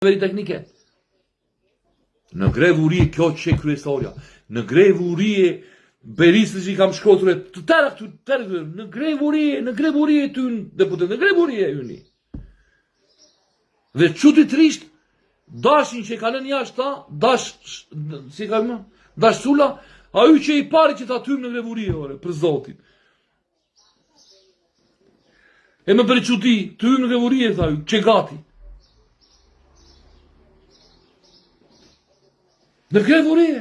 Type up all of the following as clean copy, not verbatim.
veri teknike. Në grevuri kjo që kryesorja, në grevuri Berisë që i kam shkoture, të tërë, në grevuri të unë, deputet, në grevuri e unë. Dhe qutitrisht, dashin që i kalën jashtë ta, dash sula, a ju që i pari që ta tymë në grevuri, ore, për zotin. E më për quti, të hymë në grevuri e tha ju, që gati. Në grevuri e,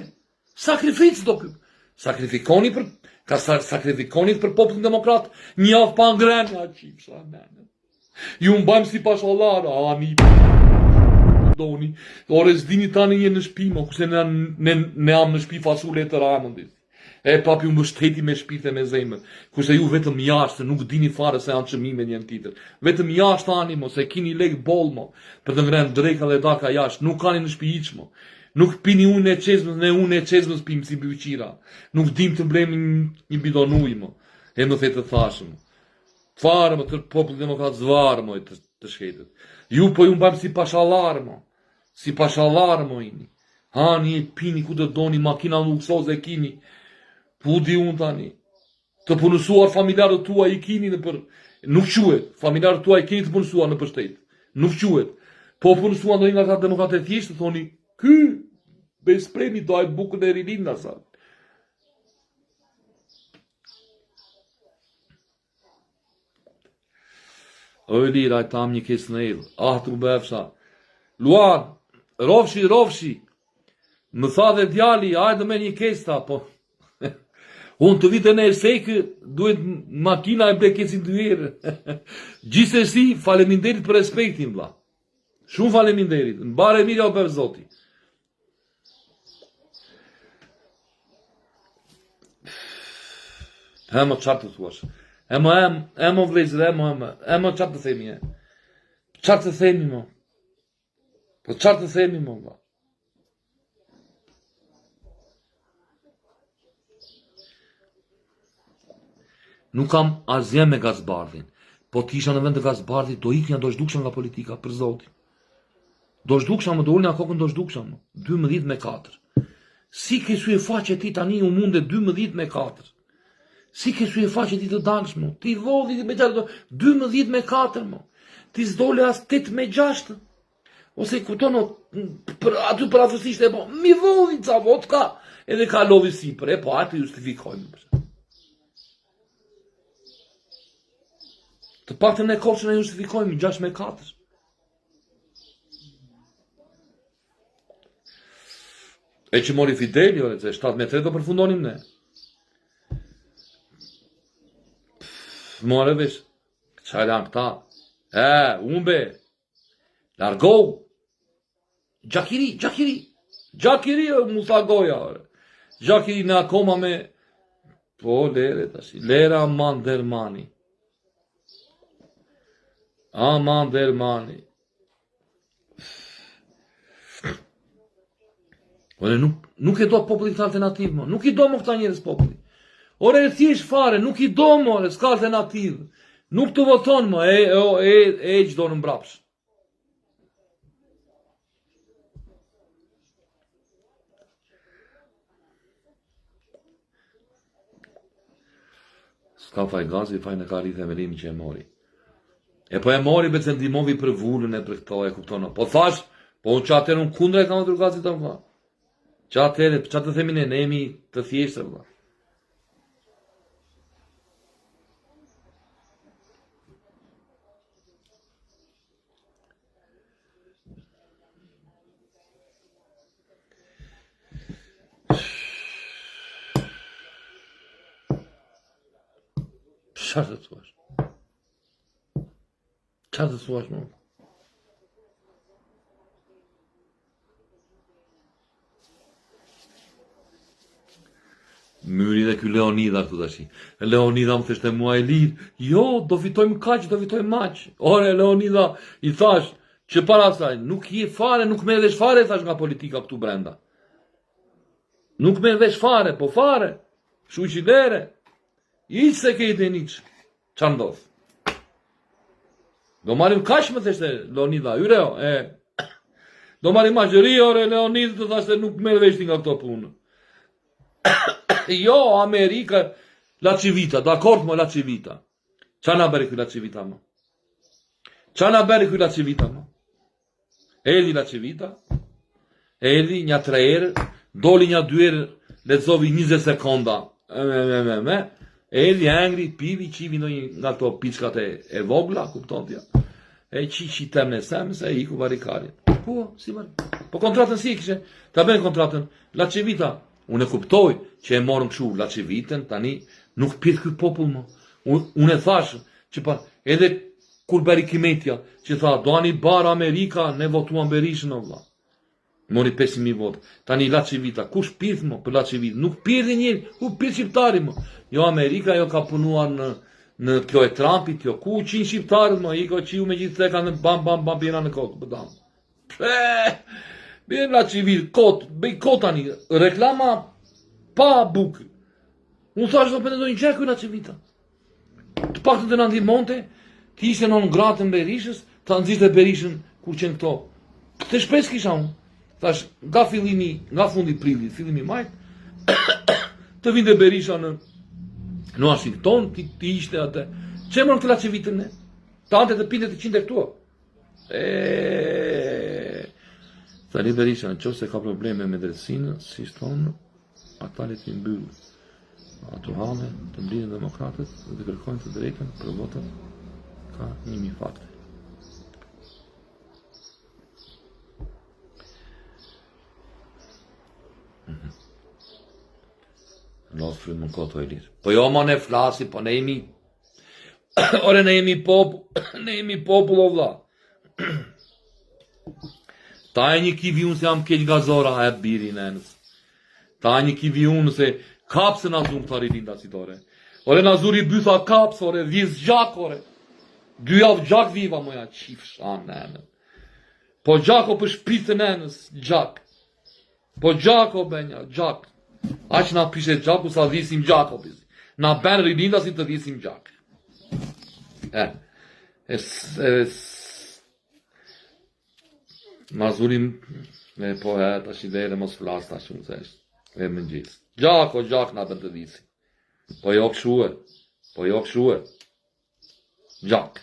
sakrificë do këmë. Sakrifikoni për popullin demokrat, një avë pa ngrenja qipsa, mene. Ju më bëjmë si pashallara, ani, doni, ore zdini tani një në shpi, mo, kuse ne am në shpi fasule të ramëndis. E papi u mbështeti me shpite me zemër, kuse ju vetëm jashtë, nuk dini fare se janë qëmime njën titër. Vetëm jashtë ani, mo, se kini lek bol, mo, për të ngrenë drejka dhe daka jashtë, nuk kani në shpi iq, mo. Nuk pini unë e qezmës, ne unë e qezmës pimë si bëqira. Nuk dim të mblemi një bidon ujë, mo. E më the të thashëm. Farë, mo, të popull demokrat zvarë, mo, të shketet. Ju po ju mbajmë si pashalar, mo. Si pashalar, mo, ini. Hani e pini ku të doni, makina luksoze e kini. Pu di unë tani. Të punësuar familjarët tua i kini në për... Nuk quet. Familjarët tua i kini të punësuar në për shtet. Nuk quet. Po punësuar në nga ta demokrat e thjeshtë, të thoni, ky, bespremi daj bukën e rinin në sa. O e lira, e tam një kesë në edhë. Ah, të befsha. Luan, rofshi. Më tha dhe djali, ajde me një kesë ta, po. Unë të vitën e sekë, duhet makina e ble kesin të vjerë. Gjithsesi, faleminderit për respektin, vla. Shumë faleminderit. Në bare mirja o për zoti. Ema qatë të thuash. Ema vlezër, ema qatë të themi, e. Qatë të themi, mo. Po qatë të themi, mo, va. Nuk kam asgjë me gazbardhin. Po t'isha në vend të gazbardhit, do iknja do shduksha nga politika, për zotin. Do shduksha, më do ullë nga kokën do shduksha, më. 12-4. Si kesu e faqe ti tani u munde 12-4. Si kesu e faqe ti të dalsh, mo. Ti vodhi me gjatë 12-4, mo. Ti zdole as 8-6. Ose kutono, aty për afësisht e po, mi vodhi ca vodka, edhe ka lodhi sipër, e po aty justifikojmë. Të pak të ne koqën e justifikojmë, 6-4. E që mori Fideli, ore, 7-3 do përfundonim ne. More vesh, qajlan këta. Umbe, largohu. Gjakiri, mu tha goja, ore. Gjakiri në akoma me, po, lere, tashi, lera Mandermani. Mandermani. Ore, nuk e do populli këtë alternativë, mo. Nuk i do mo këta njerës populli. Ore, e thjesht fare, nuk i do mo, ore, s'ka alternativë. Nuk të voton, mo, e gjdo në mbrapsh. S'ka faj gazi, faj në ka rritë e melimi që e mori. E po e mori be të ndimovi për vullën e për këto e kuptono. Po thash, po unë që atër unë kundre e kam të rrugazit të më. Që atër, që të themin e ne jemi të thjeshtë, vëlla. Qarë të thuash? Qarë të thuash, mo? Myri dhe kjo Leonida këtu tashi. Leonida më theshte mua e lirë. Jo, do fitojmë kaq, do fitojmë maq. Ore, Leonida, i thash, që para saj, nuk je fare, nuk me vesh fare, thash nga politika këtu brenda. Nuk me vesh fare, po fare. Shu që lere. Iq se kejtë e niq. Qa ndodh? Do marim kash më theshte Leonida, yreo, Do marri maqëri, ore, Leonid të thashtë nuk merr vesh ti nga këto punë. Jo, Amerika, la civita, dakord mo la civita. Qa na bëri ky la civita mo? Qa na bëri ky la civita mo? Erdhi la civita, erdhi një 3 herë, doli një 2 herë, lexovi 20 sekonda. Erdhi angri, pivi, qivi ndonjë nga ato piçkat e vogla, kupton ti? E qiqi tem në sems, e iku varikarin. Po, si marr. Po kontratën si e kishe? Ta bën kontratën la civita. Unë e kuptoj që e morëm këshu la civitën, tani nuk pith ky popull më. Unë e thash që pa, edhe kur beri Kimetja, që tha, doani barë Amerika, ne votuan Berishën o vlla. Mori 5.000 votë. Tani la civita, kush pith më për la civita? Nuk pith njëri, ku pith shqiptari më? Jo Amerika, jo ka punuar në kjo e Trumpit, jo ku 100 shqiptarët më, iko qiu me gjithë theka në bam, bjena në kokë, bëdam. Bjen la civil, bëj kot tani, reklama pa bukë. Unë thash do pëndoj një qeku la civita. Të pak të në ndihmonte, ti ishte non gratën Berishës, ta nëzishte Berishën kur qenë këto. Të shpes kisha unë. Thash, nga fundi prillit, fillimi majt, të vinde Berisha në Washington, ti ishte atë. Që mërë të la civitën ne? Ta ante të pinte të qinte këtua. Thali Berisha, në qoftë se ka probleme me drejtsinë, si shtonë, ata le t'i mbyllë ato hale të mblidhen demokratët dhe kërkojnë të drejtën për votën, ka 1000 fakte. Lasë frynë më koto e lirë. Po jo ma ne flasi, po ne jemi ore ne jemi popull o vlla. Ta e një kivi unë se jam keq gazora e biri nënës. Ta e një kivi unë se kapsë në zumë të rilinda si tore. Ore në zuri bytha kapsë, ore, vizë gjak, ore. 2 javë gjak viva, moja qif shanë nënë. Po gjako për shpitë nënës, gjak. Po gjako benja, gjak. Aq na pishe gjaku sa dhisim gjako, bizi. Na ben rilinda si të dhisim gjak. Mazurim me po ta shi vere mos flas ta shumë sesh. E më gjithë. Gjak na bën të dhisi. Po jo këshue. Gjak.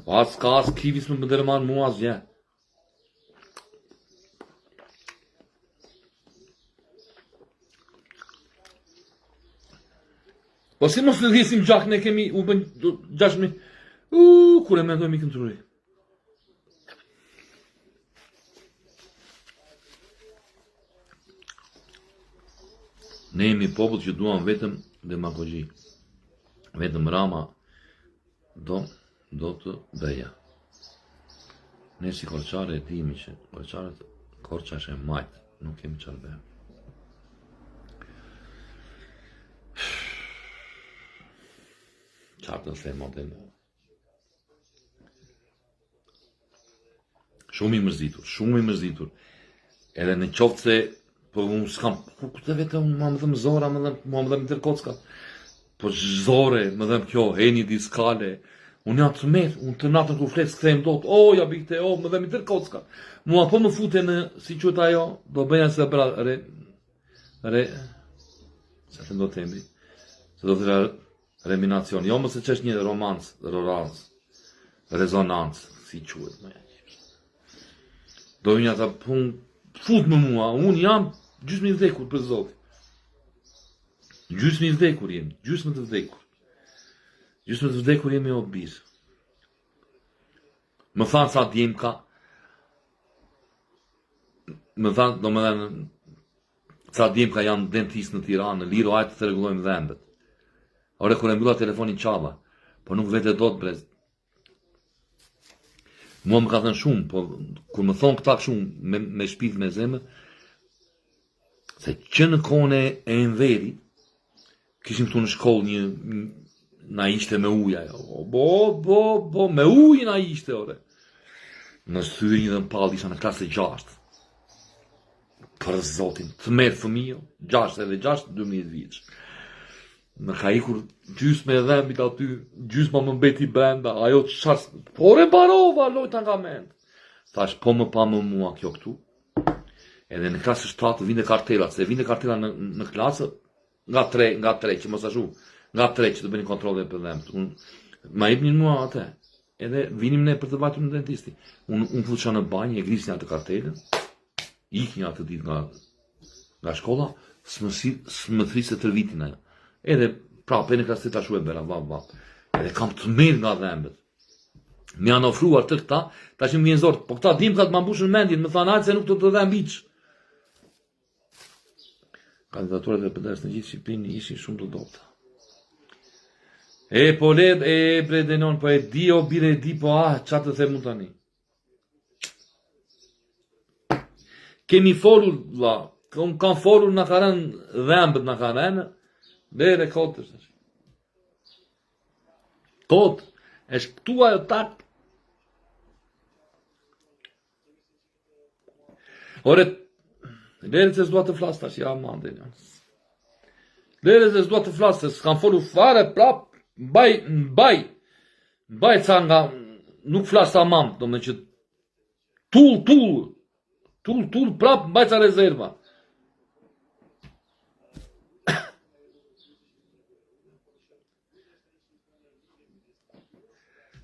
Pas kas kivis më dërman mua asgjë. Po si mos të dhisim gjak, ne kemi u bën 6.000. Kur e mendoj mi këndruri. Ne jemi popull që duan vetëm demagogji. Vetëm Rama do të beja. Ne si korçare e dimi që korça është e majtë, nuk kemi çfarë bëjmë. Qartë në thema dhe në. Shumë i mërzitur. Edhe në qoftë se, po unë s'kam, këtë vete unë më dhëmë zora, më dhëmë tërkocka. Po zore, më dhëmë kjo, heni diskale. Unë janë të metë, unë të natën ku fletë s'kthejmë do të, ja bikte, më dhëmë tërkocka. Mua po më fute në, si qëtë ajo, do bëja se bra, se të ndo të emri, se do të reminacion, jo mëse që është një romans, rezonancë, si quet, me do një ata pun, fut më mua, unë jam gjysmë i vdekur për Zotin. Gjysmë i vdekur jemi, gjysmë të vdekur jemi o birë. Më thanë sa djemë ka, më thanë, do më dhe sa djemë ka janë dentistë në Tiranë, në Liro, ajtë të regulojmë dhembet. Ore, kur e mbylla telefonin qava, po nuk vete do të brez. Mua më ka thënë shumë, po kur më thonë këta shumë me shpirt me zemër, se që në kone e Enveri, kishim këtu në shkollë na ishte me uja, bo, me ujë na ishte, ore. Në shthyri një dhe në pallë isha në klasë 6. Për Zotin, të merë fëmijë, 6 edhe 6, 12 vjeç. Më ka ikur gjysme e dhembit aty, gjysma më mbeti brenda, ajo çfarë, por e mbarova lojta nga mend. Thash, po më pa më mua kjo këtu. Edhe në klasë shtatë vinte kartela, se vinte kartela në klasë nga tre që mos ashtu, nga tre që të bënin kontrolle për dhemb. Ma jepnin mua atë. Edhe vinim ne për të vajtur në dentisti. Unë fusha në banjë, e grisnin atë kartelën, iknin atë ditë nga shkolla, s'më thrisë të vitin ajo. Edhe prapë në klasë ta shuaj bëra vap. Edhe kam të mirë nga dhembet. Më janë ofruar të këta, tash më vjen zor, po këta dimkat më mbushën mendjen, më thanë se nuk do të dhem hiç. Kandidaturat e PD-s në gjithë Shqipërinë ishin shumë të dobta. E po bre denon, po e di o bire e di, po çfarë të them tani. Kemi folur vlla, kam folur na kanë dhembet na kanë. Bere kotës. Kot, është këtu ajo tak. Ore, lere se s'dua të flas tash, ja mandin. Lere se s'dua të flas, se s'kam folur fare prap, mbaj ca nga, nuk flas ta mam, do me që tull prap, mbaj ca rezerva.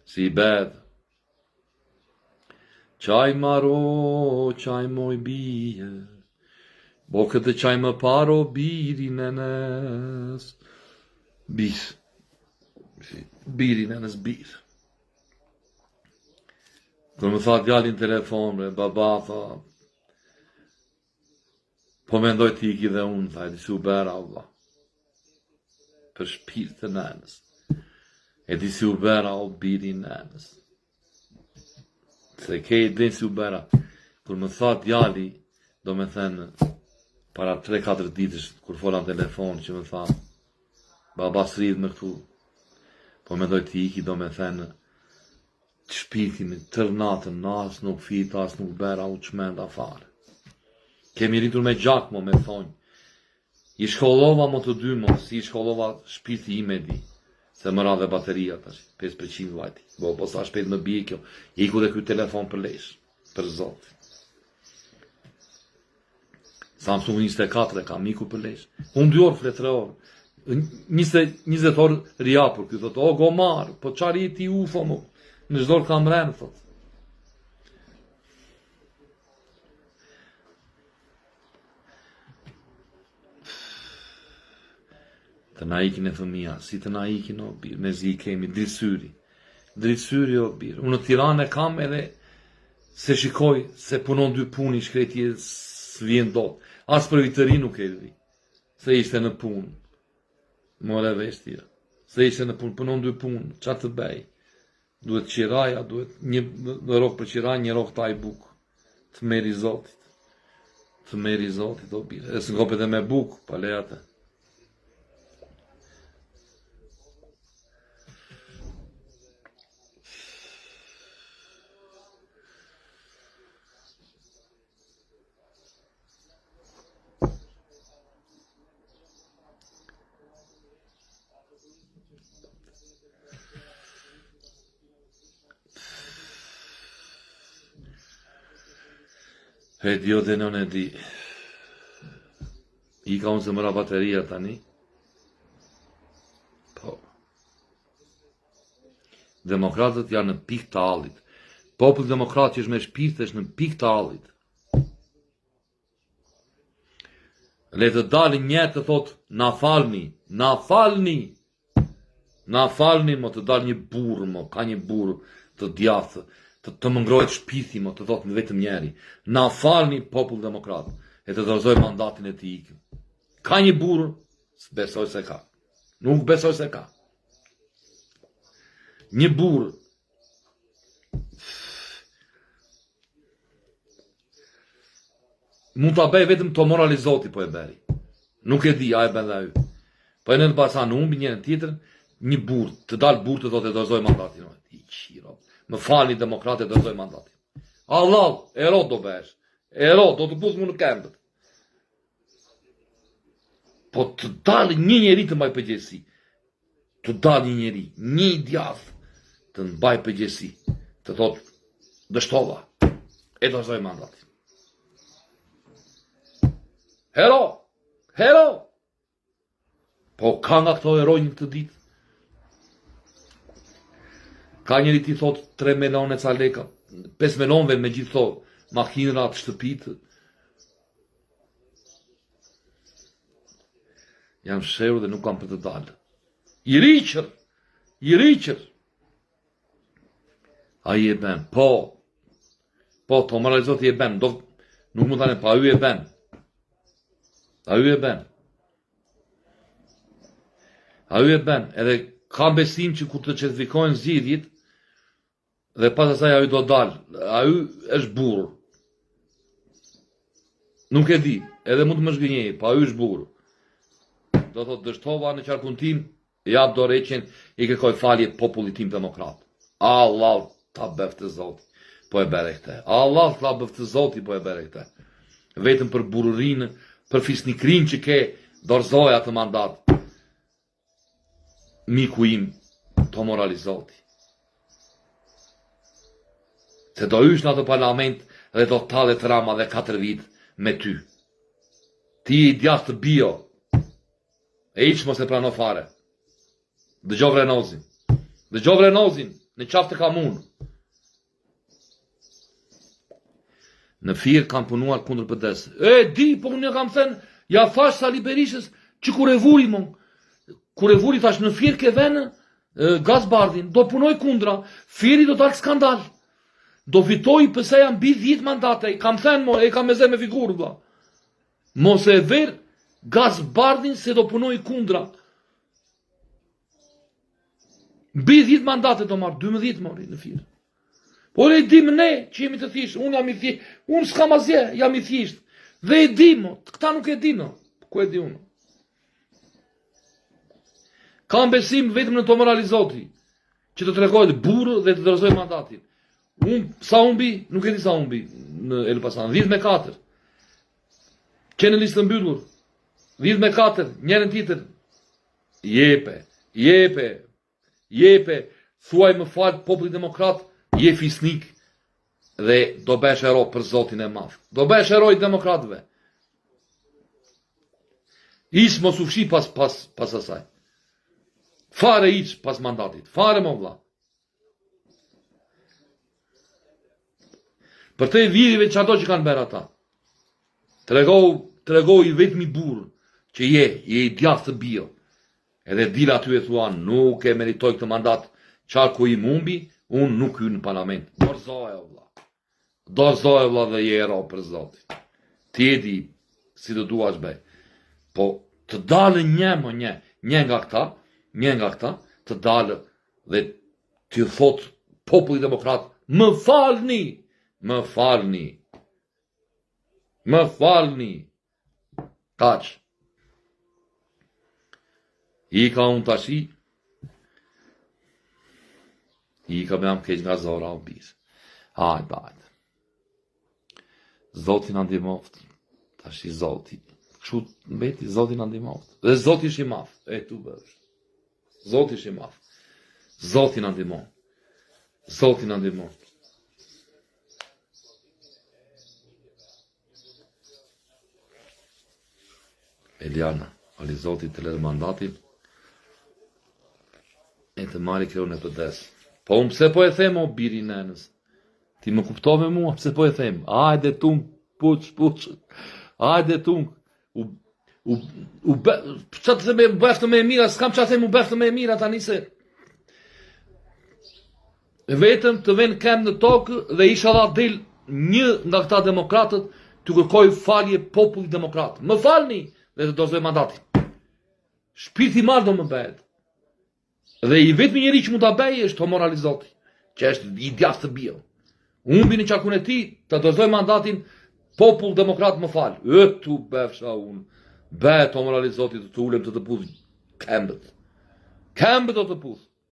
Si bed. Qaj maro, qaj moj bije, bo këtë qaj më paro biri nënës. Biri nënës bir. Kër më tha djallin telefon, baba tha, po mendoj t'iki dhe unë, tha, e disi u bera, Allah, për shpirt të nënës. E disi u bera o biri nënës. Se ke i disi u bera. Kër më tha djali, do me thënë, para 3-4 ditësh, kur fola në telefon, që më tha, baba s'rridh me këtu, po me doj t'iki, do me thënë, të shpirtin, tër natën, as nuk fit, as nuk bera, u qmenda fare. Kemi rritur me gjak, mo me thonë, i shkollova mo të dy, mo, si i shkollova shpirti i me di. Se më radhe bateria tash, 5% vajti. Po sa shpejt më bie kjo. Iku dhe ky telefon për lesh, për zot. Samsung 24 kam iku për lesh. Unë 2 orë, 3 orë. 20 orë riapur, ky thot, o gomar, po çari ti ufo mo. Në çdo kam rënë thot. Të na ikin e fëmija, si të na ikin o birë, ne zi kemi dritësyri o birë. Unë në Tiranë e kam edhe se shikoj se punon 2 puni shkretje s'vjen dot. As për vitëri nuk e vi, se ishte në punë. More veshtja, se ishte në punë, punon 2 punë, qatë të bej. Duhet qiraja, duhet një rok për qiraj, një rok taj bukë. Të meri zotit. Të meri zotit o birë. E së ngopet e me bukë, pa lejate. E dio dhe non e di. I ka unë se mëra bateria tani. Po. Demokratët janë në pikë të allit. Popull demokrat që është me shpirt është në pikë të allit. Le të dalin një të thot, na falni, mo të dal një burr, mo, ka një burr të djathtë. Të më ngrojt shpirti, mo, të thotë në vetëm njeri. Na falni popull demokrat, e të dorëzoj mandatin e ti ikën. Ka një burr, besoj se ka. Nuk besoj se ka. Një burr. Mund të bëj vetëm të moralizoti, po e beri. Nuk e di, a e ben dhe ju. Po e në të basa në umbi njërën tjetër, një burr, të dalë burr të thotë e dorëzoj mandatin. I qiro. Më falni demokrate të dojë mandatin. Allah, ero do besh. Ero, do të pusë mu në këmbët. Po të dalë një njeri të maj përgjësi. të dal një njeri, një djath, të mbaj përgjegjësi, të thotë, dështova, e dorëzoj mandatin. Hero! Po ka nga këto heroj një këtë ditë? Ka njëri ti thot 3 melone ca leka, 5 melonve me gjithë thot, makinrat, shtëpit. Jam shërë dhe nuk kam për të dalë. I riqër. A i e ben, po, të moralizot i e ben, nuk më tane, pa ju e ben. Edhe kam besim që kur të certifikojnë zgjidhjet, dhe pas asaj ajo do dalë, ajo është burr. Nuk e di, edhe mund të më zgënjej, po ajo është burr. Do thotë dështova në qarkun tim, jap dorëheqjen, i kërkoj falje popullit tim demokrat. Allah ta bëftë Zoti, po e bëre këtë. Allah ta bëftë Zoti, po e bëre këtë. Vetëm për burrërinë, për fisnikrin që ke, dorëzoj atë mandat. Miku im, të moralizoti. Se do ysh në atë parlament dhe do tale të rama dhe 4 vit me ty. Ti i djathë të bio, e iq mos e prano fare. Dëgjov Renozin, në qaftë të kam unë. Në firë kam punuar kundër PD-s. Po unë kam thënë, ja thash Sali Berishës, që kur e vuri thash në firë ke venë Gazbardhin, do punoj kundra, firi do dalë skandal. Do fitoj pëse jam mbi 10 mandate, kam thënë e kam me zë me figurë, bla. Mos e verë Gazbardhin se do punoj kundra. Mbi 10 mandate do marë, 12 mori në firë. Por e dim ne që jemi të thishtë, unë jam i thishtë, unë s'kam asje, jam i thishtë. Dhe e dim, këta nuk e dim, ku e di unë. Kam besim vetëm në të moralizoti, që të tregojë burë dhe të dorëzoj mandatin. Sa umbi, nuk e di sa umbi në Elbasan, 10-4. Që në listë mbyllur, 10-4, njërën tjetër. Jepe, thuaj më falë populli demokrat, je fisnik dhe do besh hero për Zotin e madh. Do besh heroj demokratëve. Is mos u fshi pas asaj. Fare iq pas mandatit. Fare më vlla. Për te vidive që ato që kanë bërë ata. Tregoj i vetëmi burë që je i djathë të bio. Edhe dila aty e thua, nuk e meritoj këtë mandat, qarku i mumbi, unë nuk hyj në parlament. Dorëzoj vlla dhe je hero për Zotin. Ti e di si të duash bëj. Po të dalë një nga këta, të dalë dhe të thot populli demokrat, më falni. Kaq. I ka unë tashi, i ka me am keq nga zora o bisë. Hajde. Zoti na ndihmoft. Tashi Zoti. Kështu mbeti Zoti na ndihmoft. Dhe Zoti është i madh. Tu bësh. Zoti është i madh. Zoti na ndihmon. Eliana, ali Zoti të lërë mandatin e të marri kreun e PD-s. Po unë pse po e them o biri nenës? Ti më kuptove mua, pse po e them? Ajde tung, puç. Ajde tung. Qa të them u beftë me e mira, s'kam qa them u beftë me e mira tani se vetëm të ven kem në tokë dhe isha dha del një nga këta demokratët të kërkoj falje popullit demokratë. Më falni dhe të dorëzoj mandatin. Shpirti marrë do më bëhet. Dhe i vetëmi njeri që mund ta bëj është të moralizoti, që është i djathtë të bio. Unë bi në qarkun e ti, të dorëzoj mandatin, popull demokrat më falë. Tu befsha unë. Be të moralizoti të ulem të pudh kembët. Kembët do të pudh.